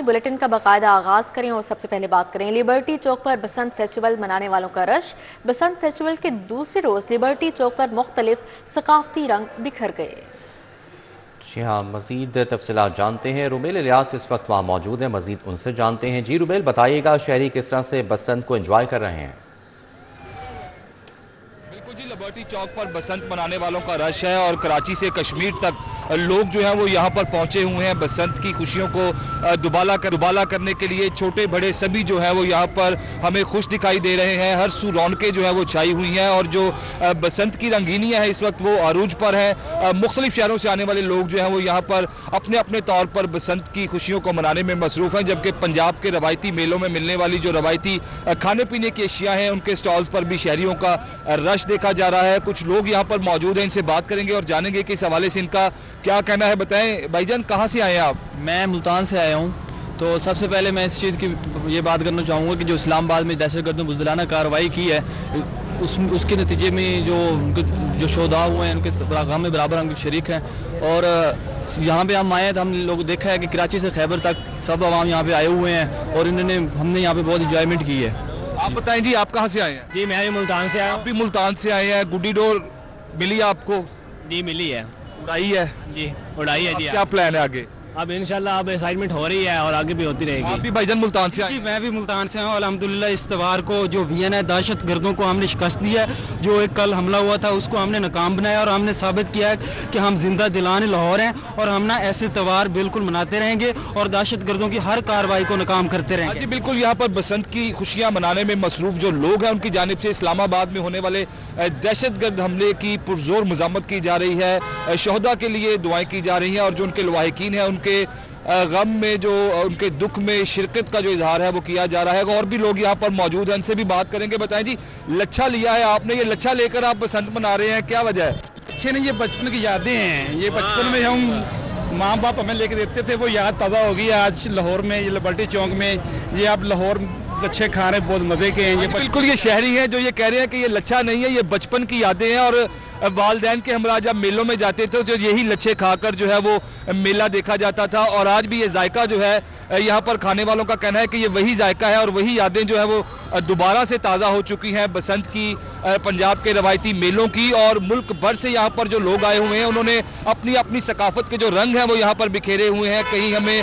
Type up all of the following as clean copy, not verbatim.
Bulletin کا باقاعدہ آغاز کریں اور سب سے پہلے بات کریں لبرٹی چوک پر بسنت فیسٹیول منانے والوں کا رش۔ بسنت فیسٹیول کے دوسرے روز لبرٹی چوک پر مختلف ثقافتی رنگ بکھر گئے۔ جی ہاں، مزید تفصیلات جانتے ہیں۔ رومیل الیاس اس وقت وہاں موجود ہیں، مزید ان سے جانتے ہیں۔ جی رومیل، بتائیے گا شہری کس طرح سے بسنت کو انجوائے کر رہے ہیں؟ جی لبرٹی چوک پر بسنت منانے والوں کا رش ہے اور کراچی سے کشمیر تک لوگ جو ہیں وہ یہاں پر پہنچے ہوئے ہیں بسنت کی خوشیوں کو دوبالا کرنے کے لیے۔ چھوٹے بڑے سبھی جو ہیں وہ یہاں پر ہمیں خوش دکھائی دے رہے ہیں، ہر سو رونقیں جو ہیں وہ چھائی ہوئی ہیں اور جو بسنت کی رنگینیاں ہیں اس وقت وہ عروج پر ہیں۔ مختلف شہروں سے آنے والے لوگ جو ہیں وہ یہاں پر اپنے اپنے طور پر بسنت کی خوشیوں کو منانے میں مصروف ہیں، جبکہ پنجاب کے روایتی میلوں میں ملنے والی جو روایتی کھانے پینے کی اشیاء ہیں ان کے سٹالز پر بھی شہریوں کا رش دیکھا جا رہا ہے۔ کچھ لوگ یہاں پر موجود ہیں، ان سے بات کریں گے اور جانیں گے کہ اس حوالے سے ان کا کیا کہنا ہے۔ بتائیں بھائی جان، کہاں سے آئے ہیں آپ؟ میں ملتان سے آیا ہوں۔ تو سب سے پہلے میں اس چیز کی یہ بات کرنا چاہوں گا کہ جو اسلام آباد میں دہشت گردوں نے بزدلانہ کارروائی کی ہے اس کے نتیجے میں جو شہداء ہوئے ہیں ان کے غم میں برابر ہم شریک ہیں، اور یہاں پہ ہم آئے ہیں تو ہم نے لوگ دیکھا ہے کہ کراچی سے خیبر تک سب عوام یہاں پہ آئے ہوئے ہیں اور ہم نے یہاں پہ بہت انجوائمنٹ کی ہے۔ آپ بتائیں جی، آپ کہاں سے آئے ہیں؟ جی میں بھی ملتان سے آیا ہوں۔ آپ بھی ملتان سے آئے ہیں۔ گڈی ڈور ملی آپ کو؟ جی ملی ہے، اڑائی ہے؟ جی اڑائی ہے جی۔ کیا پلان ہے آگے؟ اب انشاءاللہ اب ایکسائٹمنٹ ہو رہی ہے اور آگے بھی ہوتی رہے گی۔ آپ بھی بھائی جان ملتان سے آئے جی ہیں؟ میں بھی ملتان سے ہوں۔ الحمدللہ اس تہوار کو جو وی این ہے دہشت گردوں کو ہم نے شکست دی ہے، جو ایک کل حملہ ہوا تھا اس کو ہم نے ناکام بنایا اور ہم نے ثابت کیا ہے کہ ہم زندہ دلان لاہور ہیں اور ہم نا ایسے تہوار بالکل مناتے رہیں گے اور دہشت گردوں کی ہر کارروائی کو ناکام کرتے رہیں گے۔ جی بالکل، یہاں پر بسنت کی خوشیاں منانے میں مصروف جو لوگ ہیں ان کی جانب سے اسلام آباد میں ہونے والے دہشت گرد حملے کی پرزور مذمت کی جا رہی ہے۔ شہداء کے لیے دعائیں کی جا رہی ہیں اور جو ان کے لواحقین ہیں ان کے غم میں جو ان کے دکھ میں شرکت کا جو اظہار ہے وہ کیا جا رہا ہے۔ اور بھی لوگ یہاں پر موجود ہیں، ان سے بھی بات کریں گے۔ بتائیں جی، لچھا لیا ہے آپ نے، یہ لچھا لے کر آپ بسنت منا رہے ہیں، کیا وجہ ہے؟ اچھے نہیں، یہ بچپن کی یادیں ہیں۔ یہ بچپن میں ہم ماں باپ ہمیں لے کے دیتے تھے، وہ یاد تازہ ہو گئی آج لاہور میں، یہ لبرٹی چوک میں یہ آپ لاہور اچھے کھا رہے ہیں، بہت مزے کے ہیں۔ یہ بالکل یہ شہری ہیں جو یہ کہہ رہے ہیں کہ یہ لچھا نہیں ہے، یہ بچپن کی یادیں ہیں اور والدین کے ہمراہ جب میلوں میں جاتے تھے تو یہی لچھے کھا کر جو ہے وہ میلہ دیکھا جاتا تھا، اور آج بھی یہ ذائقہ جو ہے یہاں پر کھانے والوں کا کہنا ہے کہ یہ وہی ذائقہ ہے اور وہی یادیں جو ہے وہ دوبارہ سے تازہ ہو چکی ہیں بسنت کی، پنجاب کے روایتی میلوں کی۔ اور ملک بھر سے یہاں پر جو لوگ آئے ہوئے ہیں انہوں نے اپنی اپنی ثقافت کے جو رنگ ہیں وہ یہاں پر بکھیرے ہوئے ہیں۔ کہیں ہمیں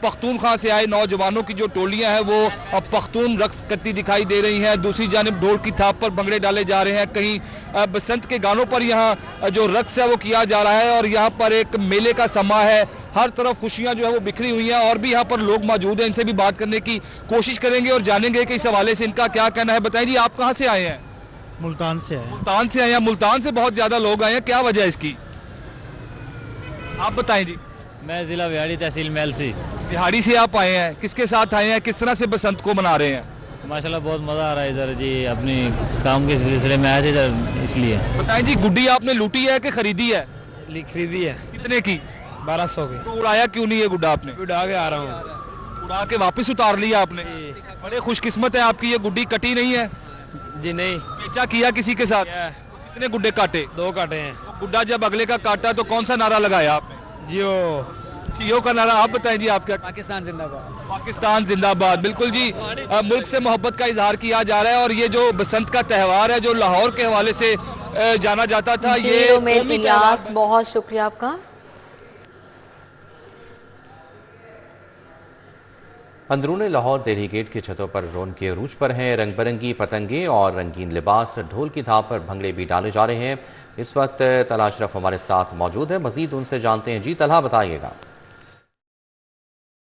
پختونخوا سے آئے نوجوانوں کی جو ٹولیاں ہیں وہ پختون رقص کرتی دکھائی دے رہی ہیں، دوسری جانب ڈھول کی تھاپ پر بھنگڑے ڈالے جا رہے ہیں، کہیں بسنت کے گانوں پر یہاں جو رقص ہے وہ کیا جا رہا ہے اور یہاں پر ایک میلے کا سما ہے، ہر طرف خوشیاں جو ہے وہ بکھری ہوئی ہیں۔ اور بھی یہاں پر لوگ موجود ہیں، ان سے بھی بات کرنے کی کوشش کریں گے اور جانیں گے کہ اس حوالے سے ان کا کیا کہنا ہے۔ بتائیں جی، آپ کہاں سے آئے ہیں؟ ملتان سے آئے ہیں۔ ملتان سے آئے ہیں۔ ملتان سے بہت زیادہ لوگ آئے ہیں، کیا وجہ ہے اس کی؟ آپ بتائیں جی۔ میں ضلع ویاڑی تحصیل محل سے۔ بہاڑی سے آپ آئے ہیں، کس کے ساتھ آئے ہیں، کس طرح سے بسنت کو منا رہے ہیں؟ ماشاءاللہ بہت مزہ آ رہا ہے ادھر جی، اپنی کام کے سلسلے میں آئے تھے ادھر اس لیے۔ بتائیں جی، گڈی آپ نے لوٹی ہے کہ خریدی ہے؟ خریدی ہے کتنے کی؟ 1200 کی۔ تو اڑایا کیوں نہیں ہے گڈا آپ نے؟ اڑا کے آ رہا ہوں۔ اڑا کے واپس اتار لیا آپ نے؟ بڑے خوش قسمت ہے آپ کی، یہ گڈی کٹی نہیں ہے؟ جی نہیں، بیچا کیا کسی کے ساتھ؟ کتنے گڈے کاٹے؟ 2 کاٹے ہیں۔ گڈا جب اگلے کا کاٹا تو کون سا نعرہ لگایا آپ نے؟ جیو جیو کا نعرہ۔ آپ بتائیں جی، آپ کیا؟ پاکستان زندہ باد۔ پاکستان زندہ باد۔ بالکل جی، ملک سے محبت کا اظہار کیا جا رہا ہے اور یہ جو بسنت کا تہوار ہے جو لاہور کے حوالے سے جانا جاتا تھا، یہ رومیل الیاس بہت شکریہ آپ کا۔ اندرون لاہور دہلی گیٹ کی چھتوں پر رونقیں عروج پر ہیں، رنگ برنگی پتنگیں اور رنگین لباس، ڈھول کی تھاپ پر بھنگڑے بھی ڈالے جا رہے ہیں۔ اس وقت طلحہ اشرف ہمارے ساتھ موجود ہے، مزید ان سے جانتے ہیں۔ جی طلحہ، بتائیے گا۔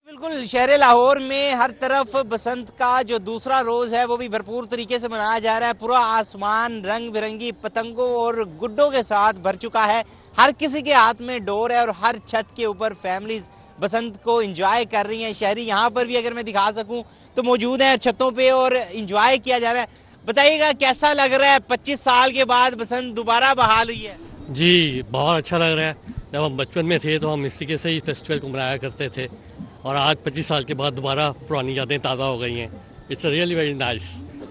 بالکل، شہر لاہور میں ہر طرف بسنت کا جو دوسرا روز ہے وہ بھی بھرپور طریقے سے منایا جا رہا ہے۔ پورا آسمان رنگ برنگی پتنگوں اور گڈوں کے ساتھ بھر چکا ہے، ہر کسی کے ہاتھ میں ڈور ہے اور ہر چھت کے اوپر فیملیز بسنت کو انجوائے کر رہی ہیں۔ شہری یہاں پر بھی اگر میں دکھا سکوں تو موجود ہیں چھتوں پہ اور انجوائے کیا جا رہا ہے۔ بتائیے گا کیسا لگ رہا ہے، 25 سال کے بعد بسنت دوبارہ بحال ہوئی ہے؟ جی بہت اچھا لگ رہا ہے۔ جب ہم بچپن میں تھے تو ہم اس طریقے سے ہی فیسٹیول کو منایا کرتے تھے اور آج 25 سال کے بعد دوبارہ پرانی یادیں تازہ ہو گئی ہیں۔ اٹس ریئلی ویری نائس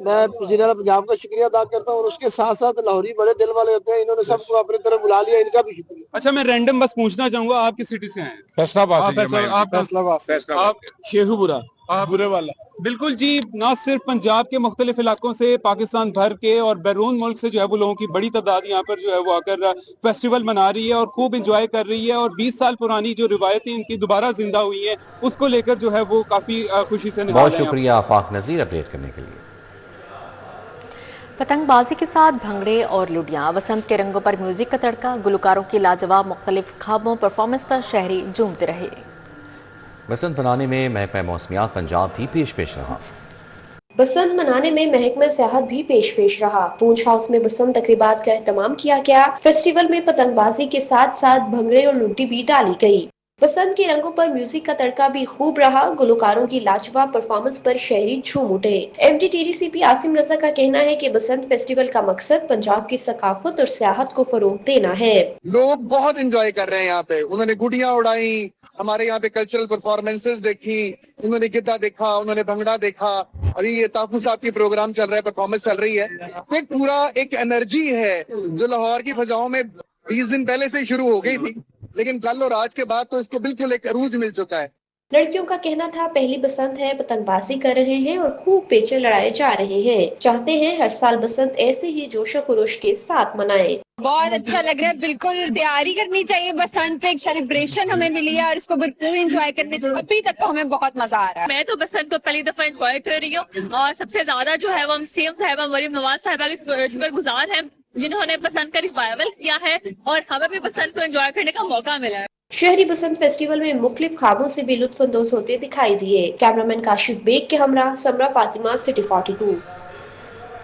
میں وزیر اعلیٰ پنجاب کا شکریہ ادا کرتا ہوں، اور اس کے ساتھ ساتھ لاہوری بڑے دل والے ہوتے ہیں، انہوں نے سب کو اپنی طرف بلا لیا، ان کا بھی شکریہ۔ اچھا میں رینڈم بس پوچھنا چاہوں گا، آپ کس سٹی سے ہیں؟ فیصلہ آباد آپ شیخو پورا، برے والا۔ بالکل جی، نہ صرف پنجاب کے مختلف علاقوں سے، پاکستان بھر کے اور بیرون ملک سے جو ہے وہ لوگوں کی بڑی تعداد یہاں پر جو ہے وہ آ کر فیسٹیول منا رہی ہے اور خوب انجوائے کر رہی ہے، اور 20 سال پرانی جو روایتیں ان کی دوبارہ زندہ ہوئی ہیں اس کو لے کر جو ہے وہ کافی خوشی سے نکال بہت رہے ہیں۔ شکریہ آفاق نذیر اپڈیٹ کرنے کے لیے۔ پتنگ بازی کے ساتھ بھنگڑے اور لڈیاں، بسنت کے رنگوں پر میوزک کا تڑکا، گلوکاروں کی لاجواب مختلف خوابوں پرفارمنس پر شہری جھومتے رہے۔ بسنت بنانے میں محکمہ موسمیات پنجاب بھی پیش رہا۔ بسنت منانے میں محکمہ سیاحت بھی پیش رہا۔ پونچھ ہاؤس میں بسنت تقریبات کا اہتمام کیا گیا۔ فیسٹیول میں پتنگ بازی کے ساتھ ساتھ بھنگڑے اور لڈی بھی ڈالی گئی۔ بسنت کے رنگوں پر میوزک کا تڑکا بھی خوب رہا، گلوکاروں کی لاجواب پرفارمنس پر شہری جھوم اٹھے۔ MT-TDCP عاصم رضا کا کہنا ہے کہ بسنت فیسٹیول کا مقصد پنجاب کی ثقافت اور سیاحت کو فروغ دینا ہے۔ لوگ بہت انجوائے کر رہے ہیں یہاں پہ، انہوں نے گڈیاں اڑائی، ہمارے یہاں پہ کلچرل پرفارمنسز دیکھی، انہوں نے گدھا دیکھا، انہوں نے بھنگڑا دیکھا، ابھی یہ تاپو صاحب کی پروگرام چل رہا ہے، پرفارمنس چل رہی ہے۔ ایک پورا ایک انرجی ہے جو لاہور کی فضاؤں میں 20 دن پہلے سے شروع ہو گئی تھی، لیکن کل اور آج کے بعد تو اس کو بالکل ایک عروج مل چکا ہے۔ لڑکیوں کا کہنا تھا پہلی بسنت ہے، پتنگ بازی کر رہے ہیں اور خوب پیچے لڑائے جا رہے ہیں، چاہتے ہیں ہر سال بسنت ایسے ہی جوش و خروش کے ساتھ منائیں۔ بہت اچھا لگ رہا ہے، بالکل تیاری کرنی چاہیے، بسنت پہ ایک سیلیبریشن ہمیں ملی ہے اور اس کو بھرپور انجوائے کرنے چاہیے۔ ابھی تک تو ہمیں بہت مزہ آ رہا ہے۔ میں تو بسنت کو پہلی دفعہ انجوائے کر رہی ہوں، اور سب سے زیادہ جو ہے وہ ہم CM صاحبہ مریم نواز صاحبہ کے شکر گزار ہیں جنہوں نے بسنت کا ریوائول کیا ہے اور ہمیں بھی بسنت کو انجوائے کرنے کا موقع ملا ہے۔ شہری بسنت فیسٹیول میں مختلف خوابوں سے بھی لطف اندوز ہوتے دکھائی دیے۔ کیمرامین کاشف بیگ کے ہمراہ سمرہ فاطمہ، سٹی 42۔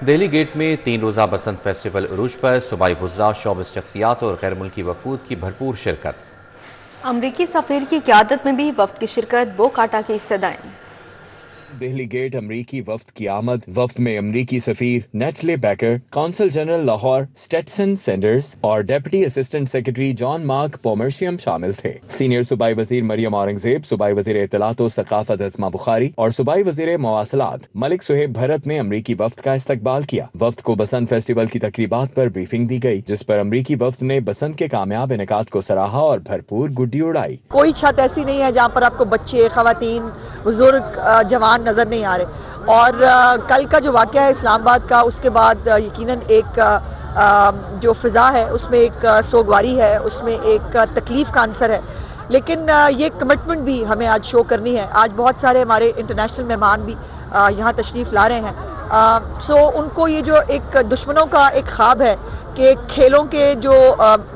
دہلی گیٹ میں 3 روزہ بسنت فیسٹیول عروج پر صوبائی وزراء، شوبز شخصیات اور غیر ملکی وفود کی بھرپور شرکت۔ امریکی سفیر کی قیادت میں بھی وفد کی شرکت، بو کاٹا کی صدائیں۔ دہلی گیٹ امریکی وفد کی آمد، وفد میں امریکی سفیر Natalie Baker, consul general Lahore Stetson Sanders اور deputy assistant secretary John Mark Pommersheim شامل تھے۔ سینئر صوبائی وزیر مریم اورنگزیب، صوبائی وزیر اطلاعات و ثقافت اسما بخاری اور صوبائی وزیر مواصلات ملک صہیب بھرت نے امریکی وفد کا استقبال کیا۔ وفد کو بسنت فیسٹیول کی تقریبات پر بریفنگ دی گئی، جس پر امریکی وفد نے بسنت کے کامیاب انعقاد کو سراہا اور بھرپور گڈی اڑائی۔ کوئی چھت ایسی نہیں ہے جہاں پر آپ کو بچے، خواتین، بزرگ، جوان نظر نہیں آ رہے، اور کل کا جو واقعہ ہے اسلام آباد کا، اس کے بعد یقیناً ایک جو فضا ہے اس میں ایک سوگواری ہے، اس میں ایک تکلیف کا عنصر ہے، لیکن یہ کمٹمنٹ بھی ہمیں آج شو کرنی ہے۔ آج بہت سارے ہمارے انٹرنیشنل مہمان بھی یہاں تشریف لا رہے ہیں، سو ان کو یہ جو ایک دشمنوں کا ایک خواب ہے کہ کھیلوں کے جو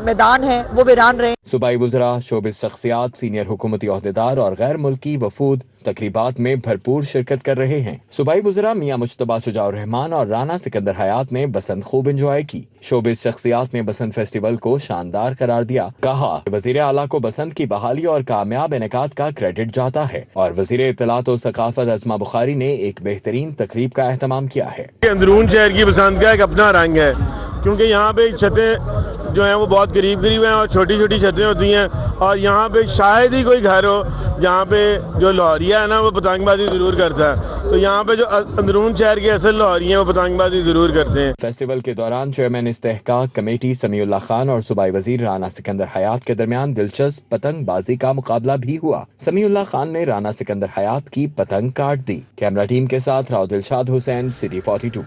میدان ہیں وہ ویران رہے۔ صوبائی وزراء، شوبز شخصیات، سینئر حکومتی عہدیدار اور غیر ملکی وفود تقریبات میں بھرپور شرکت کر رہے ہیں۔ صوبائی وزراء میاں مجتبیٰ شجاع الرحمان اور رانا سکندر حیات نے بسنت خوب انجوائے کی۔ شوبز شخصیات نے بسنت فیسٹیول کو شاندار قرار دیا، کہا وزیر اعلیٰ کو بسنت کی بحالی اور کامیاب انعقاد کا کریڈٹ جاتا ہے، اور وزیر اطلاعات و ثقافت اسما بخاری نے ایک بہترین تقریب کا اہتمام کیا ہے۔ اندرون شہر کی بسنت کا ایک اپنا رنگ ہے، کیونکہ یہاں پہ چھتیں جو ہیں وہ بہت قریب ہیں اور چھوٹی چھوٹی چھتیں ہوتی ہیں، اور یہاں پہ شاید ہی کوئی گھر ہو جہاں پہ جو لاہوریہ ہے نا وہ پتنگ بازی ضرور کرتا ہے، تو یہاں پہ جو اندرون شہر کے اصل لاہوری ہیں وہ پتنگ بازی ضرور کرتے ہیں۔ فیسٹیول کے دوران چیئرمین استحقاق کمیٹی سمیع اللہ خان اور صوبائی وزیر رانا سکندر حیات کے درمیان دلچسپ پتنگ بازی کا مقابلہ بھی ہوا۔ سمیع اللہ خان نے رانا سکندر حیات کی پتنگ کاٹ دی۔ کیمرہ ٹیم کے ساتھ راؤ دلشاد حسین، سٹی 42۔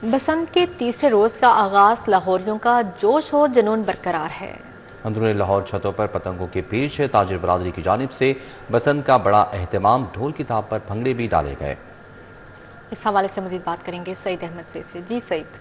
بسنت کے تیسرے روز کا آغاز، لاہوریوں کا جوش اور جنون برقرار ہے۔ اندرون لاہور چھتوں پر پتنگوں کے پیش تاجر برادری کی جانب سے بسنت کا بڑا اہتمام، ڈھول کی تھاپ پر بھنگڑے بھی ڈالے گئے۔ اس حوالے سے مزید بات کریں گے سعید احمد سے۔ جی سعید۔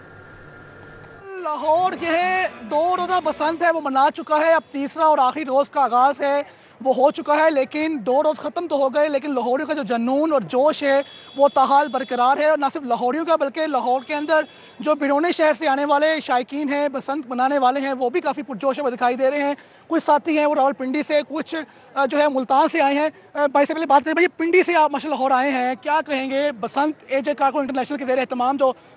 لاہور جو ہے 2 روزہ بسنت ہے وہ منا چکا ہے، اب تیسرا اور آخری روز کا آغاز ہے وہ ہو چکا ہے، لیکن 2 روز ختم تو ہو گئے، لیکن لاہوریوں کا جو جنون اور جوش ہے وہ تاحال برقرار ہے، اور نہ صرف لاہوریوں کا بلکہ لاہور کے اندر جو بیرون شہر سے آنے والے شائقین ہیں، بسنت منانے والے ہیں، وہ بھی کافی پرجوش وہ دکھائی دے رہے ہیں۔ کچھ ساتھی ہیں وہ راول پنڈی سے، کچھ جو ہے ملتان سے آئے ہیں۔ بھائی سے پہلے بات کریں، بھائی پنڈی سے آپ ماشاء اللہ لاہور آئے ہیں، کیا کہیں گے بسنت AJ کارکو انٹرنیشنل کے زیر اہتمام جو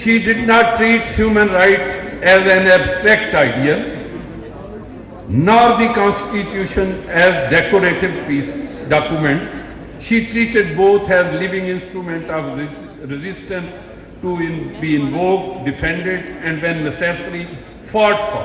She did not treat human right as an abstract idea, nor the Constitution as decorative document. She treated both as living instrument of resistance to be invoked, defended, and when necessary, fought for.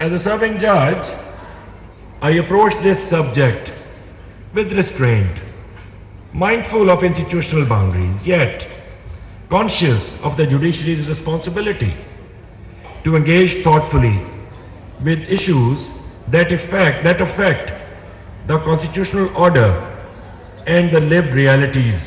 As a serving judge, I approach this subject with restraint, mindful of institutional boundaries, yet conscious of the judiciary's responsibility to engage thoughtfully with issues that affect the constitutional order and the lived realities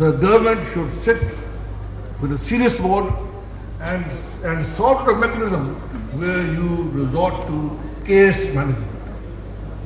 The government should sit with a serious board and sort a mechanism where you resort to case management.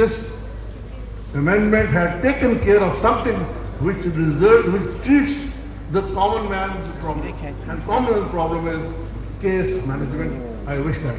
this amendment had taken care of something which treats the common man's problem, and common man's problem is case management. I wish that.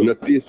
29